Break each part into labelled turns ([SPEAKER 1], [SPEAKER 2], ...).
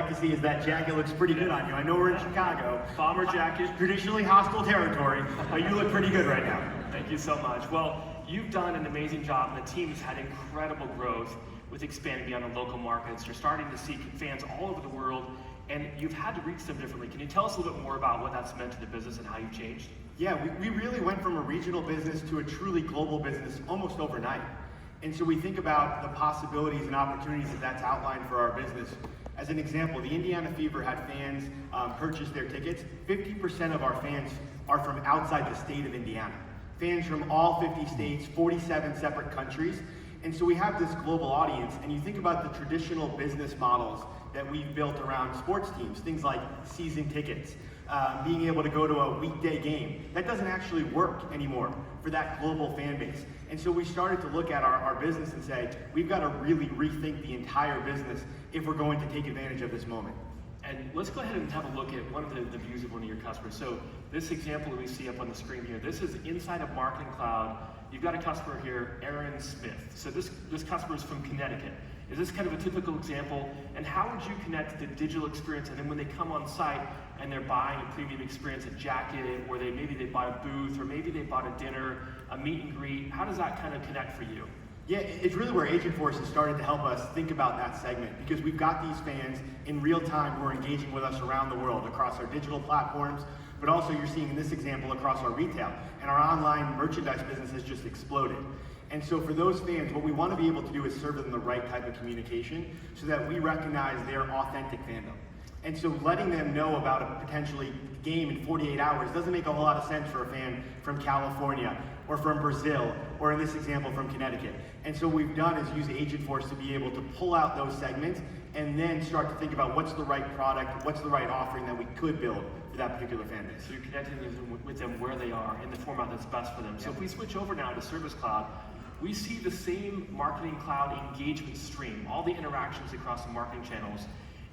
[SPEAKER 1] to see is that jacket looks pretty good on you. I know we're in Chicago.
[SPEAKER 2] Bomber jacket.
[SPEAKER 1] Traditionally hostile territory, but you look pretty good right now.
[SPEAKER 2] Thank you so much. Well, you've done an amazing job, and the team's had incredible growth with expanding beyond the local markets. You're starting to see fans all over the world, and you've had to reach them differently. Can you tell us a little bit more about what that's meant to the business and how you've changed?
[SPEAKER 1] Yeah, we really went from a regional business to a truly global business almost overnight. And so we think about the possibilities and opportunities that's outlined for our business. As an example, the Indiana Fever had fans purchase their tickets. 50% of our fans are from outside the state of Indiana. Fans from all 50 states, 47 separate countries. And so we have this global audience, and you think about the traditional business models that we've built around sports teams, things like season tickets, being able to go to a weekday game. That doesn't actually work anymore for that global fan base. And so we started to look at our business and say, we've got to really rethink the entire business if we're going to take advantage of this moment.
[SPEAKER 2] And let's go ahead and have a look at one of the views of one of your customers. So this example that we see up on the screen here, this is inside of Marketing Cloud. You've got a customer here, Aaron Smith. So this customer is from Connecticut. Is this kind of a typical example? And how would you connect the digital experience, and then when they come on site and they're buying a premium experience, a jacket, or maybe they bought a booth, or maybe they bought a dinner, a meet and greet, how does that kind of connect for you?
[SPEAKER 1] Yeah, it's really where Agentforce has started to help us think about that segment, because we've got these fans in real time who are engaging with us around the world across our digital platforms, but also you're seeing in this example across our retail, and our online merchandise business has just exploded. And so for those fans, what we want to be able to do is serve them the right type of communication so that we recognize their authentic fandom. And so letting them know about a potentially game in 48 hours doesn't make a whole lot of sense for a fan from California or from Brazil, or in this example from Connecticut. And so what we've done is use Agentforce to be able to pull out those segments and then start to think about what's the right product, what's the right offering that we could build for that particular fan base.
[SPEAKER 2] So you're connecting with them where they are in the format that's best for them. So if we switch over now to Service Cloud, we see the same Marketing Cloud engagement stream, all the interactions across the marketing channels.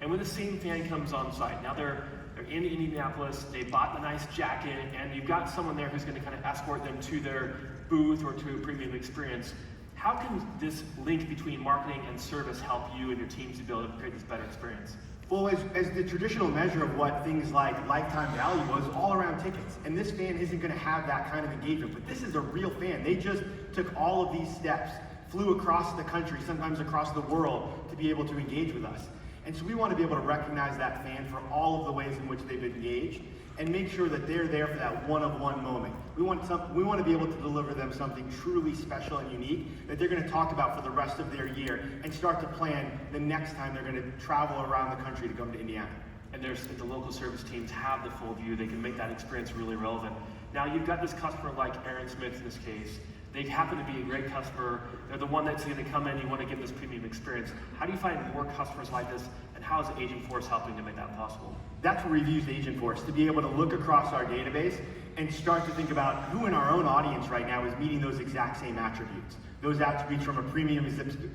[SPEAKER 2] And when the same fan comes on site, now they're in Indianapolis, they bought the nice jacket, and you've got someone there who's going to kind of escort them to their booth or to a premium experience. How can this link between marketing and service help you and your teams to be able to create this better experience?
[SPEAKER 1] Well, as the traditional measure of what things like lifetime value was all around tickets, and this fan isn't going to have that kind of engagement, but this is a real fan. They just took all of these steps, flew across the country, sometimes across the world, to be able to engage with us. And so we want to be able to recognize that fan for all of the ways in which they've engaged and make sure that they're there for that one-of-one moment. We want to be able to deliver them something truly special and unique that they're going to talk about for the rest of their year and start to plan the next time they're going to travel around the country to come to Indiana.
[SPEAKER 2] And the local service teams have the full view. They can make that experience really relevant. Now you've got this customer like Aaron Smith in this case. They happen to be a great customer. They're the one that's going to come in, you want to give this premium experience. How do you find more customers like this, and how is Agentforce helping to make that possible?
[SPEAKER 1] That's where we've used Agentforce, to be able to look across our database and start to think about who in our own audience right now is meeting those exact same attributes. Those attributes from a premium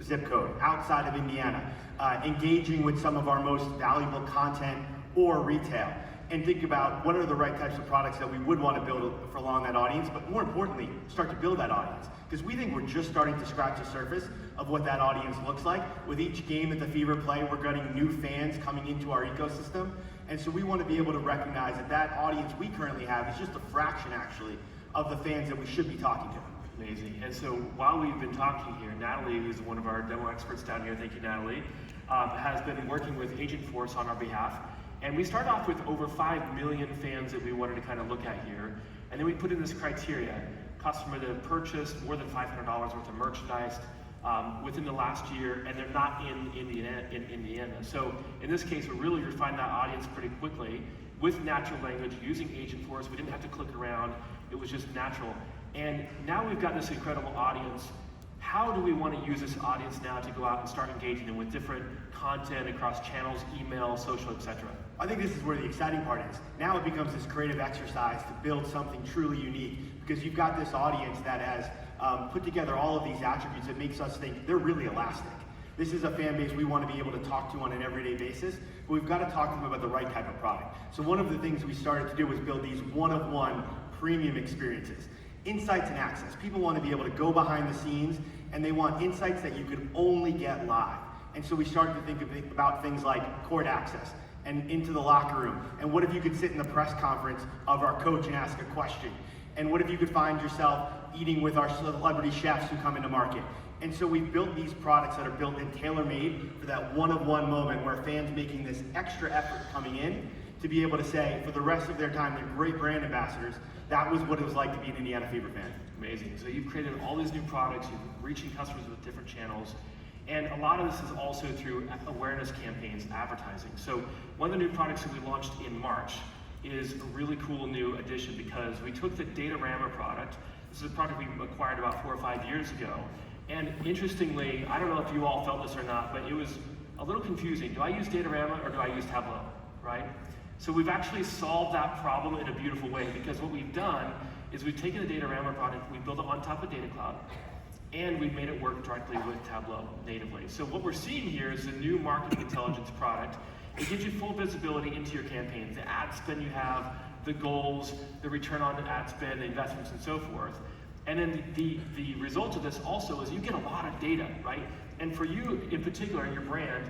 [SPEAKER 1] zip code outside of Indiana, engaging with some of our most valuable content or retail. And think about what are the right types of products that we would want to build for along that audience, but more importantly, start to build that audience. Because we think we're just starting to scratch the surface of what that audience looks like. With each game that the Fever play, we're getting new fans coming into our ecosystem. And so we want to be able to recognize that that audience we currently have is just a fraction, actually, of the fans that we should be talking to.
[SPEAKER 2] Amazing. And so while we've been talking here, Natalie, who's one of our demo experts down here, thank you, Natalie, has been working with Agentforce on our behalf. And we started off with over 5 million fans that we wanted to kind of look at here. And then we put in this criteria, customer that have purchased more than $500 worth of merchandise within the last year, and they're not in Indiana. So in this case, we really refined that audience pretty quickly with natural language, using Agentforce. We didn't have to click around, it was just natural. And now we've got this incredible audience. How do we want to use this audience now to go out and start engaging them with different content across channels, email, social, etc.?
[SPEAKER 1] I think this is where the exciting part is. Now it becomes this creative exercise to build something truly unique, because you've got this audience that has put together all of these attributes that makes us think they're really elastic. This is a fan base we want to be able to talk to on an everyday basis, but we've got to talk to them about the right type of product. So one of the things we started to do was build these one-of-one premium experiences. Insights and access. People want to be able to go behind the scenes, and they want insights that you could only get live. And so we started to think about things like court access and into the locker room. And what if you could sit in the press conference of our coach and ask a question? And what if you could find yourself eating with our celebrity chefs who come into market? And so we've built these products that are built and tailor-made for that one-of-one moment where fans making this extra effort coming in to be able to say, for the rest of their time, they're great brand ambassadors. That was what it was like to be an Indiana Fever fan.
[SPEAKER 2] Amazing. So you've created all these new products, you're reaching customers with different channels, and a lot of this is also through awareness campaigns, advertising. So one of the new products that we launched in March is a really cool new addition because we took the Datorama product. This is a product we acquired about 4 or 5 years ago. And interestingly, I don't know if you all felt this or not, but it was a little confusing. Do I use Datorama or do I use Tableau, right? So we've actually solved that problem in a beautiful way because what we've done is we've taken the Datorama product, we built it on top of Data Cloud, and we've made it work directly with Tableau natively. So what we're seeing here is the new marketing intelligence product. It gives you full visibility into your campaigns, the ad spend you have, the goals, the return on ad spend, the investments, and so forth. And then the result of this also is you get a lot of data, right? And for you in particular, in your brand,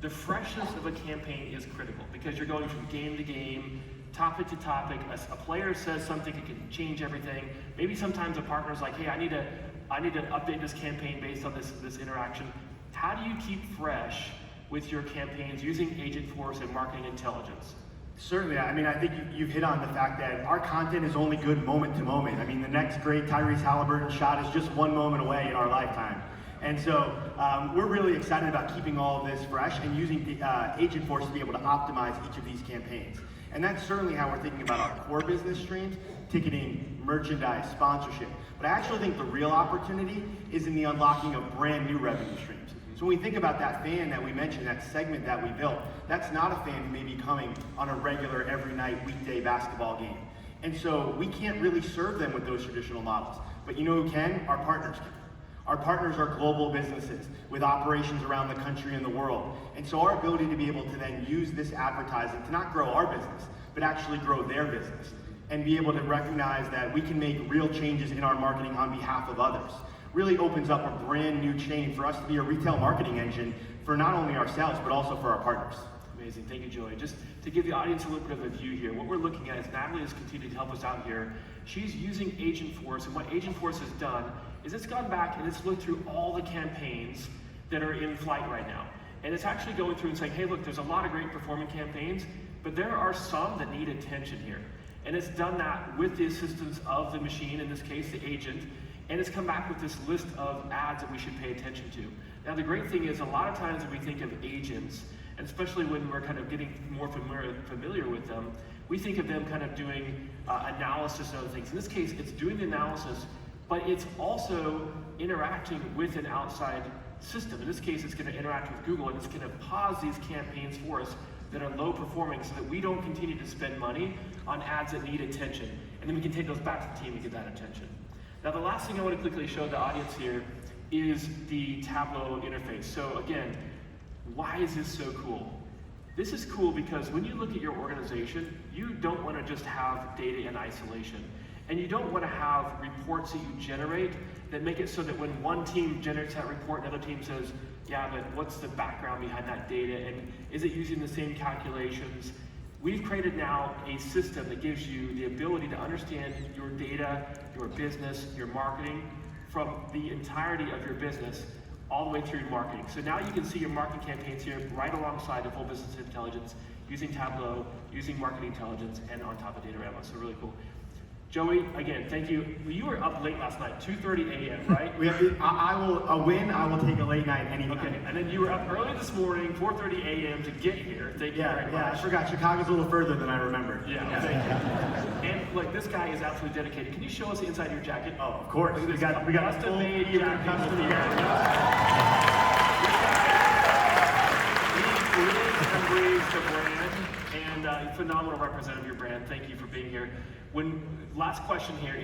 [SPEAKER 2] the freshness of a campaign is critical because you're going from game to game, topic to topic. A player says something, it can change everything. Maybe sometimes a partner's like, hey, I need to update this campaign based on this interaction. How do you keep fresh with your campaigns using Agentforce and marketing intelligence?
[SPEAKER 1] Certainly. I mean, I think you've hit on the fact that our content is only good moment to moment. I mean, the next great Tyrese Halliburton shot is just one moment away in our lifetime. And so we're really excited about keeping all of this fresh and using Agentforce to be able to optimize each of these campaigns. And that's certainly how we're thinking about our core business streams, ticketing, merchandise, sponsorship. But I actually think the real opportunity is in the unlocking of brand new revenue streams. So when we think about that fan that we mentioned, that segment that we built, that's not a fan who may be coming on a regular every night weekday basketball game. And so we can't really serve them with those traditional models. But you know who can? Our partners can. Our partners are global businesses with operations around the country and the world. And so our ability to be able to then use this advertising to not grow our business, but actually grow their business and be able to recognize that we can make real changes in our marketing on behalf of others really opens up a brand new chain for us to be a retail marketing engine for not only ourselves, but also for our partners.
[SPEAKER 2] Amazing, thank you, Joey. Just to give the audience a little bit of a view here, what we're looking at is Natalie has continued to help us out here. She's using Agentforce, and what Agentforce has done is it's gone back and it's looked through all the campaigns that are in flight right now. And it's actually going through and saying, hey, look, there's a lot of great performing campaigns, but there are some that need attention here. And it's done that with the assistance of the machine, in this case, the agent, and it's come back with this list of ads that we should pay attention to. Now, the great thing is a lot of times when we think of agents, and especially when we're kind of getting more familiar with them, we think of them kind of doing analysis and other things. In this case, it's doing the analysis, but it's also interacting with an outside system. In this case, it's going to interact with Google, and it's going to pause these campaigns for us that are low performing so that we don't continue to spend money on ads that need attention. And then we can take those back to the team and get that attention. Now, the last thing I want to quickly show the audience here is the Tableau interface. So again, why is this so cool? This is cool because when you look at your organization, you don't want to just have data in isolation. And you don't want to have reports that you generate that make it so that when one team generates that report, another team says, yeah, but what's the background behind that data? And is it using the same calculations? We've created now a system that gives you the ability to understand your data, your business, your marketing from the entirety of your business all the way through marketing. So now you can see your marketing campaigns here right alongside the full business intelligence using Tableau, using marketing intelligence, and on top of Datorama. So really cool. Joey, again, thank you. You were up late last night, 2:30 a.m., right?
[SPEAKER 1] I will take a late night anytime.
[SPEAKER 2] Okay, and then you were up early this morning, 4:30 a.m. to get here. Thank you very much.
[SPEAKER 1] I forgot. Chicago's a little further than I remembered.
[SPEAKER 2] Yeah. Thank you. And look, this guy is absolutely dedicated. Can you show us the inside of your jacket?
[SPEAKER 1] Oh, of course. We got
[SPEAKER 2] custom made jacket.
[SPEAKER 1] Custom
[SPEAKER 2] This guy, he lives and breathes the brand, and phenomenal representative of your brand. Thank you for being here. Last question here.